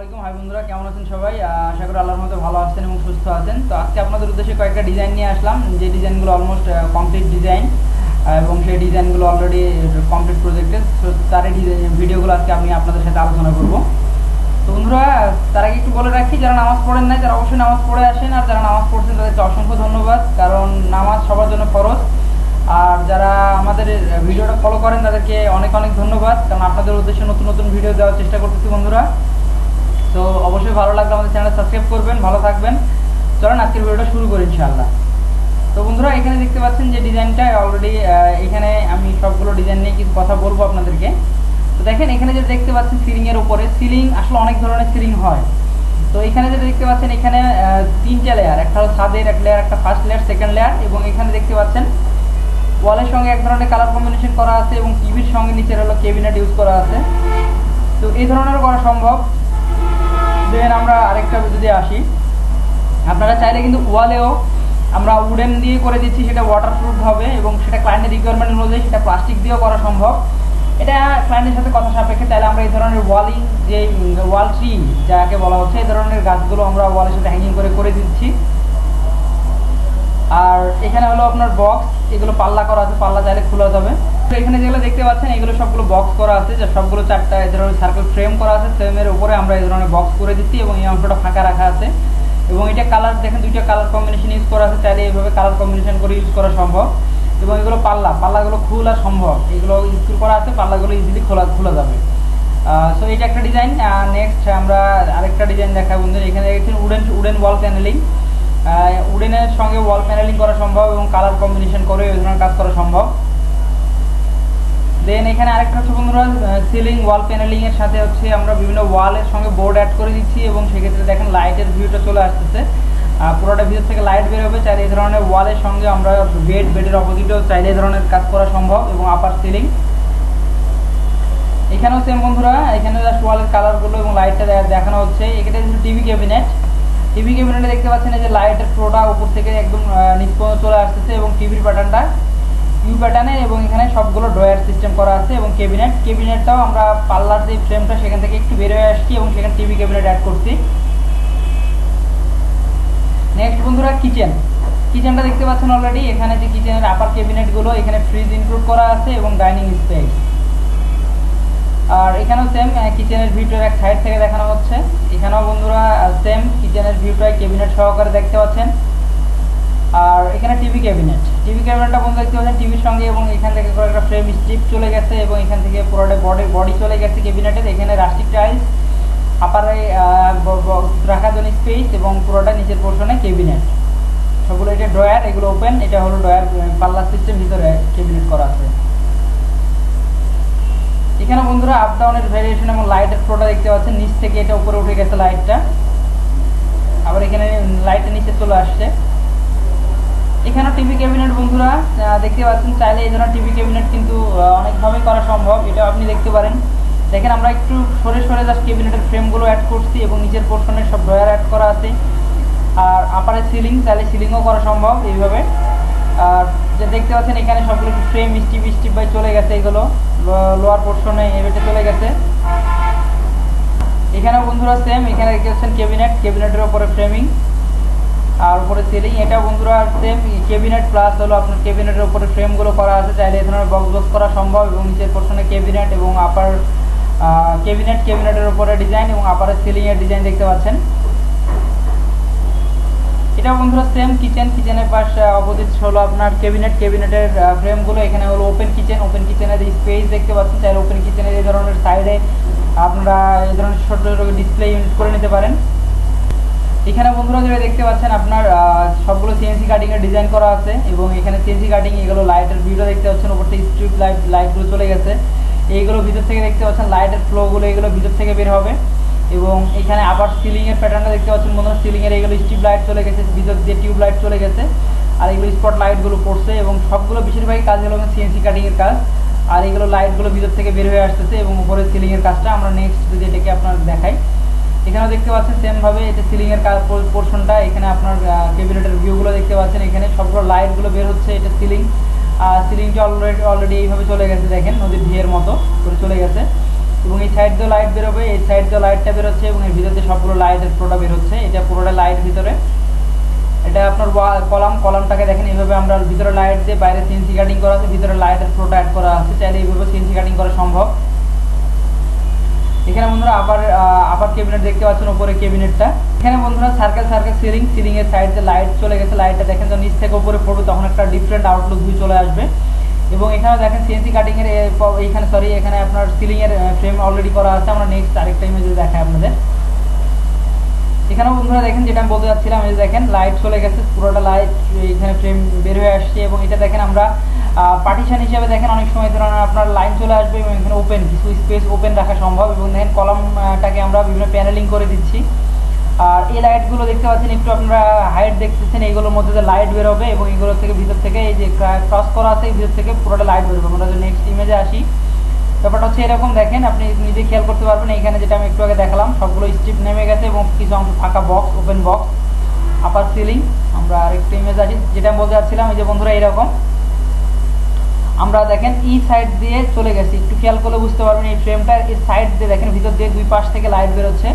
আসসালামু আলাইকুম। হাই বন্ধুরা, কেমন আছেন সবাই? আশা করি আল্লাহর মতো ভালো আছেন এবং সুস্থ আছেন। তো আজকে আপনাদের উদ্দেশ্যে কয়েকটা ডিজাইন নিয়ে আসলাম, যে ডিজাইনগুলো অলমোস্ট কমপ্লিট ডিজাইন এবং সেই ডিজাইনগুলো অলরেডি কমপ্লিট প্রজেক্টের। তো তারই ভিডিওগুলো আজকে আমি আপনাদের সাথে আলোচনা করব। তো বন্ধুরা, তার আগে একটু বলে রাখি, যারা নামাজ পড়েন নাই তারা অবশ্যই নামাজ পড়ে আসেন, আর যারা নামাজ পড়ছেন তাদেরকে অসংখ্য ধন্যবাদ, কারণ নামাজ সবার জন্য ফরজ। আর যারা আমাদের ভিডিওটা ফলো করেন তাদেরকে অনেক অনেক ধন্যবাদ, কারণ আপনাদের উদ্দেশ্যে নতুন নতুন ভিডিও দেওয়ার চেষ্টা করতেছি বন্ধুরা। তো অবশ্যই ভালো লাগলে আমাদের চ্যানেল সাবস্ক্রাইব করবেন, ভালো থাকবেন। চলেন আজকের ভিডিওটা শুরু করি ইনশাআল্লাহ। তো বন্ধুরা, এখানে দেখতে পাচ্ছেন যে ডিজাইনটা অলরেডি, এখানে আমি সবগুলো ডিজাইন নিয়ে কিছু কথা বলবো আপনাদেরকে। তো দেখেন, এখানে যেটা দেখতে পাচ্ছেন সিলিংয়ের উপরে, সিলিং আসলে অনেক ধরনের সিলিং হয়। তো এখানে যেটা দেখতে পাচ্ছেন, এখানে তিনটা লেয়ার, একটা হলো ছাদের এক লেয়ার, একটা ফার্স্ট লেয়ার, সেকেন্ড লেয়ার, এবং এখানে দেখতে পাচ্ছেন ওয়ালের সঙ্গে এক ধরনের কালার কম্বিনেশন করা আছে এবং টিভির সঙ্গে নিচের হলো ক্যাবিনেট ইউজ করা আছে। তো এই ধরনের করা সম্ভব। দেন আমরা আরেকটা যদি আসি, আপনারা চাইলে কিন্তু ওয়ালেও আমরা উডেন দিয়ে করে দিচ্ছি, সেটা ওয়াটারপ্রুফ হবে এবং সেটা ক্লায়েন্টের রিকোয়ারমেন্ট অনুযায়ী সেটা প্লাস্টিক দিয়েও করা সম্ভব। এটা ক্লায়েন্টের সাথে কথা সাপেক্ষে। তাহলে আমরা এই ধরনের ওয়ালিং, যে ওয়াল ট্রি যাকে বলা হচ্ছে, এই ধরনের গাছগুলো আমরা ওয়ালের সাথে হ্যাঙ্গিং করে দিচ্ছি। আর এখানে হলো আপনার বক্স, এগুলো পাল্লা করা আছে, পাল্লা চাইলে খোলা যাবে। তো এখানে যেগুলো দেখতে পাচ্ছেন এগুলো সবগুলো বক্স করা আছে, যে সবগুলো চারটা এই ধরনের সার্কেল ফ্রেম করা আছে, ফ্রেমের উপরে আমরা এই ধরনের বক্স করে দিচ্ছি এবং এই অংশটা ফাঁকা রাখা আছে। এবং এটা কালার দেখেন, দুইটা কালার কম্বিনেশন ইউজ করা আছে, চাইলে এইভাবে কালার কম্বিনেশন করে ইউজ করা সম্ভব। এবং এগুলো পাল্লাগুলো খোলা সম্ভব, এগুলো স্ক্রু করা আছে, পাল্লাগুলো ইজিলি খোলা যাবে। সো এটা একটা ডিজাইন। নেক্সট আমরা আরেকটা ডিজাইন দেখাবো বন্ধুরা। এখানে দেখছেন উডেন ওয়াল প্যানেলিং, উডেনের সঙ্গে ওয়াল প্যানেলিং করা সম্ভব এবং কালার কম্বিনেশন করে এই ধরনের কাজ করা সম্ভব। দেন এখানে আরেকটা হচ্ছে বন্ধুরা, সিলিং ওয়াল প্যানেলিং এর সাথে হচ্ছে আমরা বিভিন্ন ওয়ালের সঙ্গে বোর্ড অ্যাড করে দিচ্ছি এবং সেক্ষেত্রে দেখেন লাইটের ভিউটা চলে আসতেছে, পুরোটা ভিতর থেকে লাইট বের হবে। চাইলে এই ধরনের ওয়ালের সঙ্গে আমরা বেডের অপোজিটেও চাইলে এই ধরনের কাজ করা সম্ভব। এবং আপার সিলিং এখানেও সেম বন্ধুরা, এখানে জাস্ট ওয়ালের কালারগুলো এবং লাইটটা দেখানো হচ্ছে। এখানে টিভি ক্যাবিনেটে দেখতে পাচ্ছেন এই যে লাইটের ফ্লোটা উপর থেকে একদম নিচ পর্যন্ত চলে আসতেছে এবং টিভির প্যাটার্নটা ইউ প্যাটার্নে, এবং এখানে সবগুলো ড্রয়ার সিস্টেম করা আছে। এবং ক্যাবিনেটটাও আমরা পাল্লার যে ফ্রেমটা সেখান থেকে একটু বের হয়ে আসছি এবং সেখানে টিভি ক্যাবিনেট অ্যাড করছি। নেক্সট বন্ধুরা, কিচেনটা দেখতে পাচ্ছেন অলরেডি। এখানে যে কিচেনের আপার ক্যাবিনেটগুলো, এখানে ফ্রিজ ইনক্লুড করা আছে এবং ডাইনিং স্পেস। আর এখানেও সেম কিচেনের ভিউটা এক সাইড থেকে দেখানো হচ্ছে। এখানেও বন্ধুরা সেম কিচেনের ভিউটা ক্যাবিনেট সহকারে দেখতে পাচ্ছেন। আর এখানে টিভি ক্যাবিনেটটা বন্ধু দেখতে পাচ্ছেন টিভির সঙ্গে, এবং এখান থেকে একটা ফ্রেম স্ট্রিপ চলে গেছে এবং এখান থেকে পুরোটা বডি চলে গেছে ক্যাবিনেটের। এখানে রাস্টিক টাইলস, আপারে রাখার জন্য স্পেস এবং পুরোটা নিচের পোর্শনে ক্যাবিনেট। সবগুলো এটা ড্রয়ার, এগুলো ওপেন। এটা হলো ড্রয়ার পাল্লা সিস্টেম, ভিতরে ক্যাবিনেট করা আছে। এখানে বন্ধুরা আপ ডাউনের ভেরিয়েশন এবং লাইটের ফ্লোটা দেখতে পাচ্ছেন, নিচ থেকে এটা উপরে উঠে গেছে লাইটটা, আবার এখানে লাইটের নিচে চলে আসছে। এখানে টিভি ক্যাবিনেট বন্ধুরা দেখতে পাচ্ছেন, চাইলে এই ধরনের টিভি ক্যাবিনেট কিন্তু অনেকভাবে করা সম্ভব, এটা আপনি দেখতে পারেন। দেখেন আমরা একটু সরে জাস্ট ক্যাবিনেটের ফ্রেমগুলো অ্যাড করছি এবং নিচের পোর্শনের সব ড্রয়ার অ্যাড করা আছে। আর আপারে সিলিং, চাইলে সিলিংও করা সম্ভব এইভাবে। আর যে দেখতে পাচ্ছেন এখানে সবগুলো ফ্রেম স্টিপ বাই চলে গেছে, এগুলো লোয়ার পোর্শনে এভাবে চলে গেছে। এখানেও বন্ধুরা সেম, এখানে দেখতে পাচ্ছেন ক্যাবিনেটের উপরে ফ্রেমিং আর উপরে সিলিং। এটা বন্ধুরা সেম ক্যাবিনেট প্লাস হলো আপনার ক্যাবিনেটের উপরে ফ্রেমগুলো করা আছে, চাইলে এই ধরনের বক্স করা সম্ভব। এবং নিচের পোর্শনে ক্যাবিনেট এবং আপার ক্যাবিনেটের উপরে ডিজাইন এবং আপারে সিলিংয়ের ডিজাইন দেখতে পাচ্ছেন। এটা বন্ধুরা সেম কিচেনের পাশে অপোজিট হলো আপনার ক্যাবিনেটের ফ্রেমগুলো। এখানে হলো ওপেন কিচেনের স্পেস দেখতে পাচ্ছেন, চাইলে ওপেন কিচেনের এই ধরনের সাইডে আপনারা এই ধরনের ছোট ডিসপ্লে ইউনিট করে নিতে পারেন। এখানে বন্ধুরা যেটা দেখতে পাচ্ছেন আপনার সবগুলো সিএনসি কাটিং এর ডিজাইন করা আছে এবং এখানে সিএনসি কাটিং, এগুলো লাইটের ভিউটা দেখতে পাচ্ছেন, উপর থেকে স্ট্রিপ লাইটগুলো চলে গেছে। এইগুলো ভিতর থেকে দেখতে পাচ্ছেন লাইটের ফ্লোগুলো, এগুলো ভিতর থেকে বের হবে। এবং এখানে আবার সিলিংয়ের প্যাটার্নটা দেখতে পাচ্ছেন বন্ধুরা, সিলিংয়ের এগুলো স্ট্রিপ লাইট চলে গেছে, ভিতর দিয়ে টিউব লাইট চলে গেছে, আর এগুলো স্পট লাইটগুলো পড়ছে। এবং সবগুলো বেশিরভাগই কাজ হলো সিএনসি কাটিংয়ের কাজ। আর এগুলো লাইটগুলো ভিতর থেকে বের হয়ে আসতেছে এবং উপরে সিলিংয়ের কাজটা আমরা নেক্সট যদি এটাকে আপনার দেখাই, এখানেও দেখতে পাচ্ছেন সেমভাবে এটা সিলিংয়ের পোর্শনটা। এখানে আপনার ক্যাবিনেটের ভিউগুলো দেখতে পাচ্ছেন, এখানে সবগুলো লাইটগুলো বের হচ্ছে, এটা সিলিং। আর সিলিংটা অলরেডি এইভাবে চলে গেছে, দেখেন নদীর ঢেউয়ের মতো করে চলে গেছে। এবং এই সাইড দিয়ে লাইট বেরোবে, এই সাইড দিয়ে লাইটটা বেরোচ্ছে এবং এর ভিতরে সবগুলো লাইটের ফ্লোটা বেরোচ্ছে। এটা পুরোটা লাইট ভিতরে, এটা আপনার কলামটাকে দেখেন এইভাবে আমরা ভিতরে লাইট দিয়ে বাইরে সিএনসি কাটিং করা আছে, ভিতরে লাইটের ফ্লোটা অ্যাড করা আছে। চাইলে এইভাবে সিএনসি কাটিং করা সম্ভব। এখানে বন্ধুরা আবার ক্যাবিনেট দেখতে পাচ্ছেন, উপরে ক্যাবিনেটটা। এখানে বন্ধুরা সার্কেল সিলিং এর সাইড দিয়ে লাইট চলে গেছে। লাইটটা দেখেন যখন নিচ থেকে উপরে পড়বে তখন একটা ডিফারেন্ট আউটলুক ভিউ চলে আসবে। এবং এখানে দেখেন সিএনসি কাটিং এর এখানে আপনার সিলিং এর ফ্রেম অলরেডি করা আছে। আমরা নেক্সট আরেকটা ইমেজে দেখাই আপনাদের। এখানেও বন্ধুরা দেখেন যেটা আমি বলতে চাচ্ছিলাম, এই দেখেন লাইট চলে গেছে, পুরোটা লাইট এখানে ফ্রেম বের হয়ে আসছে। এবং এটা দেখেন আমরা পার্টিশন হিসেবে দেখেন অনেক সময় ধরনের আপনার লাইন চলে আসবে এবং এখানে ওপেন কিছু স্পেস ওপেন রাখা সম্ভব। এবং দেখেন কলামটাকে আমরা বিভিন্ন প্যানেলিং করে দিচ্ছি। আর এই লাইটগুলো দেখতে পাচ্ছেন, একটু আপনারা হাইট দেখতেছেন, এইগুলোর মধ্যে যে লাইট বেরোবে এবং এইগুলো থেকে ভিতর থেকে এই যে ক্রস করা আছে, এই ভিতর থেকে পুরোটা লাইট বেরোবে। আমরা যদি নেক্সট ইমেজে আসি, ব্যাপারটা হচ্ছে এরকম। দেখেন আপনি নিজে খেয়াল করতে পারবেন, এখানে যেটা আমি একটু আগে দেখালাম সবগুলো স্ট্রিপ নেমে গেছে এবং কিছু অংশ ফাঁকা বক্স, ওপেন বক্স, আপার সিলিং। আমরা আরেকটা ইমেজ আসি, যেটা আমি বলতে চাচ্ছিলাম, এই যে বন্ধুরা এরকম আমরা দেখেন এই সাইড দিয়ে চলে গেছি। একটু খেয়াল করলে বুঝতে পারবেন, এই ফ্রেমটা এই সাইড দিয়ে দেখেন ভিতর দিয়ে দুই পাশ থেকে লাইট বেরোচ্ছে।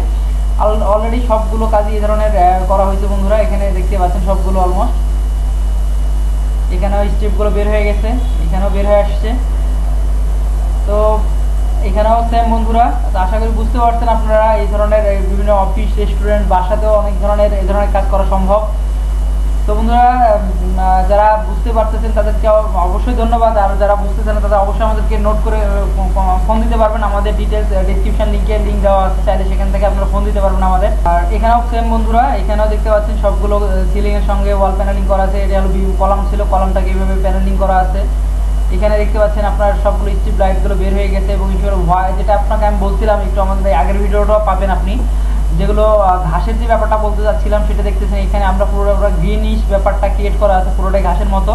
অলরেডি সবগুলো কাজই এই ধরনের করা হয়েছে বন্ধুরা। এখানে দেখতে পাচ্ছেন সবগুলো অলমোস্ট, এখানেও স্ট্রিপগুলো বের হয়ে গেছে, এখানেও বের হয়ে আসছে। তো এখানেও সেম বন্ধুরা। আশা করি বুঝতে পারছেন আপনারা, এই ধরনের বিভিন্ন অফিস, রেস্টুরেন্ট, বাসাতেও অনেক ধরনের এই ধরনের কাজ করা সম্ভব। তো বন্ধুরা যারা বুঝতে পারতেছেন তাদেরকে অবশ্যই ধন্যবাদ। আর যারা বুঝতেছেন না তারা অবশ্যই আমাদেরকে নোট করে ফোন দিতে পারবেন। আমাদের ডিটেলস ডিসক্রিপশন লিঙ্ক দেওয়া আছে, চাইলে সেখান থেকে আপনারা ফোন দিতে পারবেন আমাদের। আর এখানেও সেম বন্ধুরা, এখানেও দেখতে পাচ্ছেন সবগুলো সিলিং এর সঙ্গে ওয়াল প্যানেলিং করা আছে। এটা হলো কলাম ছিল, কলামটাকে এইভাবে প্যানেলিং করা আছে। এখানে দেখতে পাচ্ছেন আপনার সবগুলো স্ট্রিপ লাইটগুলো বের হয়ে গেছে। এবং যেটা আপনাকে আমি বলছিলাম একটু, আমাদের আগের ভিডিওটাও পাবেন আপনি, যেগুলো ঘাসের যে ব্যাপারটা বলতে চাচ্ছিলাম সেটা দেখতেছেন। এখানে আমরা পুরোটা গ্রিনিশ ব্যাপারটা ক্রিয়েট করা আছে, পুরোটাই ঘাসের মতো।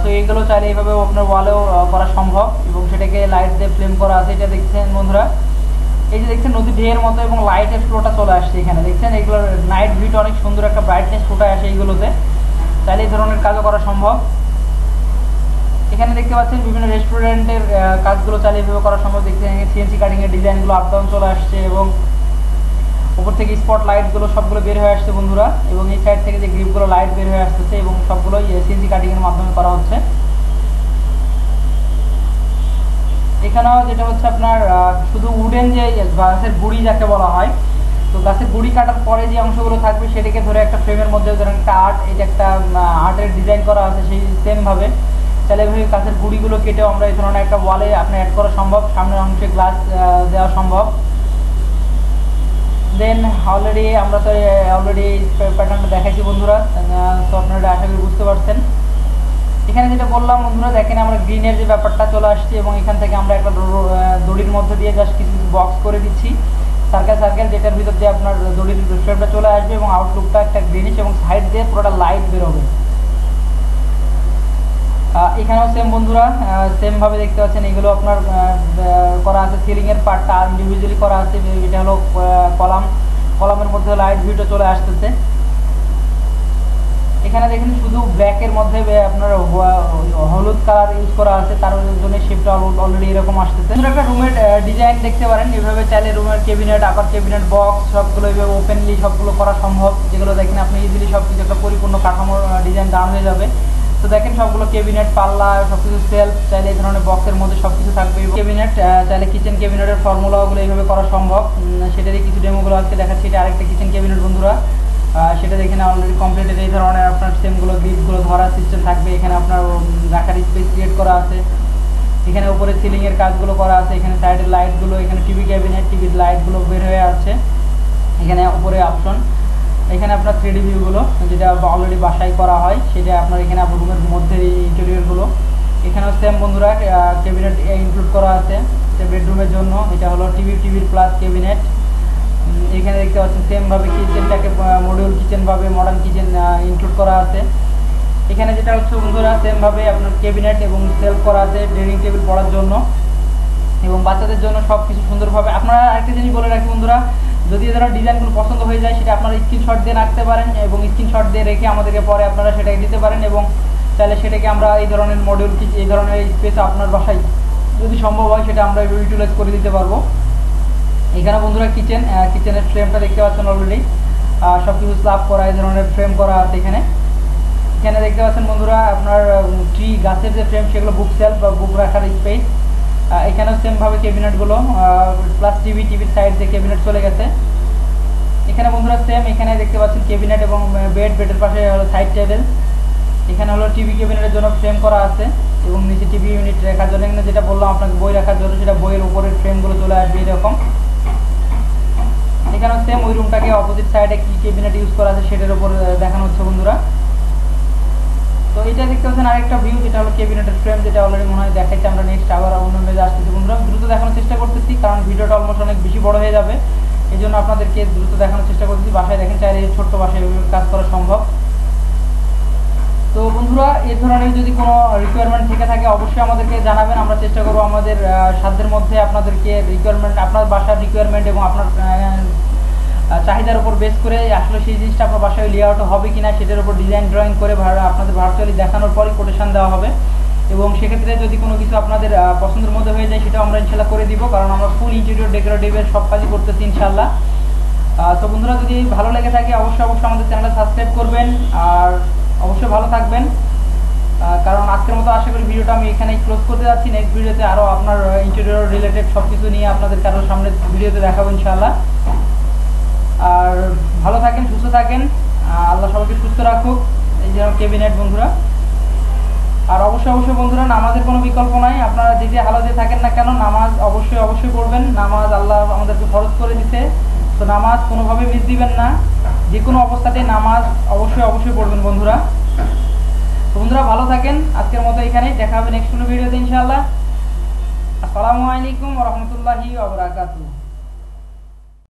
তো এইগুলো চাইলে এইভাবে আপনার ওয়ালেও করা সম্ভব এবং সেটাকে লাইট দিয়ে ফ্লেম করা আছে। এটা দেখছেন বন্ধুরা, এই যে দেখছেন নদী ঢেউয়ের মতো এবং লাইটের ফ্লোটা চলে আসছে এখানে। দেখছেন এগুলো নাইট ভিউটা অনেক সুন্দর একটা ব্রাইটনেস ফুটে আসে এইগুলোতে। চাইলে এই ধরনের কাজও করা সম্ভব। এখানে দেখতে পাচ্ছেন বিভিন্ন রেস্টুরেন্টের কাজগুলো চাইলে এইভাবে করা সম্ভব। দেখছেন সিএনসি কাটিং এর ডিজাইনগুলো আপ ডাউন চলে আসছে এবং উপর থেকে স্পট লাইটগুলো সবগুলো বের হয়ে আসছে বন্ধুরা। এবং এই সাইড থেকে যে গ্রিপগুলো লাইট বের হয়ে আসতেছে এবং সবগুলো সিএনসি কাটিং এর মাধ্যমে করা হচ্ছে। এখানেও যেটা হচ্ছে আপনার শুধু উডেন যে গাছের গুড়ি যাকে বলা হয়, তো গাছের গুড়ি কাটার পরে যে অংশগুলো থাকবে সেটাকে ধরে একটা ফ্রেমের মধ্যে ধরেন একটা এটা একটা আর্টের ডিজাইন করা আছে, সেই সেমভাবে চাইলে এইভাবে গাছের গুড়িগুলো কেটেও আমরা এই ধরনের একটা ওয়ালে আপনি অ্যাড করা সম্ভব। সামনের অংশে গ্লাস দেওয়া সম্ভব। দেন আমরা তো অলরেডি প্যাটার্নটা দেখাইছি বন্ধুরা, তো আপনারা আশা করি বুঝতে পারছেন। এখানে যেটা বললাম বন্ধুরা, দেখেন আমরা গ্রিনের যে ব্যাপারটা চলে আসছে এবং এখান থেকে আমরা একটা দড়ির মধ্যে দিয়ে জাস্ট কিছু বক্স করে দিচ্ছি, সার্কেল, যেটার ভিতর দিয়ে আপনার দড়ির ফ্রেমটা চলে আসবে এবং আউটলুকটা একটা গ্রিনিশ এবং সাইড দিয়ে পুরোটা লাইট বেরোবে। এখানেও সেম বন্ধুরা, সেম ভাবে দেখতে পাচ্ছেন এগুলো আপনার করা আছে। সিলিং এর পার্টটা ইন্ডিভিজুয়ালি করা আছে। এটা হলো কলামের মধ্যে লাইট ভিউটা চলে আসতেছে। এখানে দেখেন শুধু ব্ল্যাকের মধ্যে আপনার হলুদ কালার ইউজ করা আছে, তার জন্য শেপটা অলরেডি এরকম আসতেছে। একটা রুমের ডিজাইন দেখতে পারেন, এভাবে চাইলে রুমের ক্যাবিনেট, আপার ক্যাবিনেট, বক্স সবগুলো এইভাবে ওপেনলি সবগুলো করা সম্ভব। যেগুলো দেখেন আপনি ইজিলি সবকিছু একটা পরিপূর্ণ কাঠামোর ডিজাইন দান হয়ে যাবে। তো দেখেন সবগুলো ক্যাবিনেট, পাল্লা, সবকিছু সেলফ, চাইলে এই ধরনের বক্সের মধ্যে সবকিছু থাকবে। ক্যাবিনেট চাইলে কিচেন ক্যাবিনেটের ফর্মুলাগুলো এইভাবে করা সম্ভব। সেটারই কিছু ডেমোগুলো আজকে দেখাচ্ছি। এটা আরেকটা কিচেন ক্যাবিনেট বন্ধুরা, সেটা দেখেন অলরেডি কমপ্লিটেড। এই ধরনের আপনার সেমগুলো গ্রিপগুলো ধরার সিস্টেম থাকবে। এখানে আপনার রাখার স্পেস ক্রিয়েট করা আছে। এখানে উপরে সিলিং এর কাজগুলো করা আছে। এখানে সাইডের লাইটগুলো, এখানে টিভি ক্যাবিনেট, টিভির লাইটগুলো বের হয়ে আছে। এখানে উপরে অপশন, এখানে আপনার 3D ভিউগুলো যেটা অলরেডি বাসায় করা হয় সেটা আপনার এখানে রুমের মধ্যে ইন্টেরিয়রগুলো। এখানেও সেম বন্ধুরা ক্যাবিনেট ইনক্লুড করা আছে বেডরুমের জন্য। এটা হলো টিভির প্লাস ক্যাবিনেট। এখানে দেখতে পাচ্ছেন সেমভাবে কিচেনটাকে মডিউল কিচেনভাবে মডার্ন কিচেন ইনক্লুড করা আছে। এখানে যেটা হচ্ছে বন্ধুরা সেমভাবে আপনার ক্যাবিনেট এবং সেলফ করা আছে ডাইনিং টেবিল পড়ার জন্য এবং বাচ্চাদের জন্য সব কিছু সুন্দরভাবে। আপনারা আরেকটা জিনিস বলে রাখি বন্ধুরা, যদি এই ধরনের ডিজাইনগুলো পছন্দ হয়ে যায় সেটা আপনারা স্ক্রিনশট দিয়ে রাখতে পারেন এবং স্ক্রিনশট দিয়ে রেখে আমাদেরকে পরে আপনারা সেটাকে দিতে পারেন এবং চাইলে সেটাকে আমরা এই ধরনের মডিউল এই ধরনের স্পেস আপনার বাসায় যদি সম্ভব হয় সেটা আমরা ইউটিলাইজ করে দিতে পারবো। এখানে বন্ধুরা কিচেনের ফ্রেমটা দেখতে পাচ্ছেন অলরেডি সব কিছু স্ল্যাব করা, এই ধরনের ফ্রেম করা আছে এখানে। এখানে দেখতে পাচ্ছেন বন্ধুরা আপনার ট্রি গাছের যে ফ্রেম সেগুলো বুক সেলফ বা বুক রাখার স্পেস। এখানেও সেমভাবে ক্যাবিনেটগুলো প্লাস টিভির সাইড যে ক্যাবিনেট চলে গেছে। এখানে বন্ধুরা সেম, এখানে দেখতে পাচ্ছেন ক্যাবিনেট এবং বেডের পাশে হলো সাইড টেবিল। এখানে হলো টিভি ক্যাবিনেটের জন্য ফ্রেম করা আছে এবং নিচে টিভি ইউনিট রাখার জন্য এখানে যেটা বললাম আপনাকে বই রাখার জন্য, সেটা বইয়ের উপরের ফ্রেমগুলো চলে আসবে এরকম। এখানেও সেম ওই রুমটাকে অপোজিট সাইডে কি ক্যাবিনেট ইউজ করা আছে সেটার উপর দেখানো হচ্ছে বন্ধুরা। তো এটা দেখতে পাচ্ছেন আরেকটা ভিউ, যেটা হলো ক্যাবিনেটের ফ্রেম, যেটা অলরেডি মনে হয় দেখাইছে। আমরা নেক্সট আবার অন্য মেজে আসতেছি বন্ধুরা, দ্রুত দেখানোর চেষ্টা করতেছি কারণ ভিডিওটা অলমোস্ট অনেক বেশি বড় হয়ে যাবে, এই জন্য আপনাদেরকে দ্রুত দেখানোর চেষ্টা করতেছি। বাসায় দেখেন চাইলে ছোট্ট বাসায় কাজ করা সম্ভব। তো বন্ধুরা এই ধরনের যদি কোনো রিকোয়ারমেন্ট থেকে থাকে অবশ্যই আমাদেরকে জানাবেন, আমরা চেষ্টা করবো আমাদের সাধ্যের মধ্যে আপনাদেরকে রিকোয়ারমেন্ট, আপনার বাসার রিকোয়ারমেন্ট এবং আপনার চাহিদার উপর বেস করে আসলে সেই জিনিসটা আপনার বাসায় লেআউট হবে কিনা সেটার উপর ডিজাইন ড্রয়িং করে আপনাদের ভার্চুয়ালি দেখানোর পরই কোটেশন দেওয়া হবে। এবং সেক্ষেত্রে যদি কোনো কিছু আপনাদের পছন্দের মধ্যে হয়ে যায় সেটাও আমরা ইনশাল্লাহ করে দিব, কারণ আমরা ফুল ইন্টেরিয়র ডেকোরেটিভের সব কাজই করতেছি ইনশাল্লাহ। তো বন্ধুরা যদি ভালো লেগে থাকে অবশ্যই আমাদের চ্যানেলটা সাবস্ক্রাইব করবেন আর অবশ্যই ভালো থাকবেন। কারণ আজকের মতো আশা করি ভিডিওটা আমি এখানেই ক্লোজ করতে যাচ্ছি। নেক্সট ভিডিওতে আরও আপনার ইন্টেরিয়র রিলেটেড সব কিছু নিয়ে আপনাদের কারোর সামনে ভিডিওতে দেখাবো ইনশাল্লাহ। আর ভালো থাকেন, সুস্থ থাকেন, আল্লাহ সবাইকে সুস্থ রাখুক। এই যে ক্যাবিনেট বন্ধুরা। আর অবশ্যই বন্ধুরা নামাজের কোনো বিকল্প নাই, আপনারা যে হালাতে থাকেন না কেন নামাজ অবশ্যই পড়বেন। নামাজ আল্লাহ আমাদেরকে ফরজ করে দিতে, তো নামাজ কোনোভাবে মিস দিবেন না, যে কোনো অবস্থাতে নামাজ অবশ্যই পড়বেন বন্ধুরা। তো বন্ধুরা ভালো থাকেন, আজকের মতো এখানেই, দেখা হবে নেক্সট কোনো ভিডিওতে ইনশাআল্লাহ। আসসালামু আলাইকুম ওয়া রাহমাতুল্লাহি ওয়া বারাকাতুহু।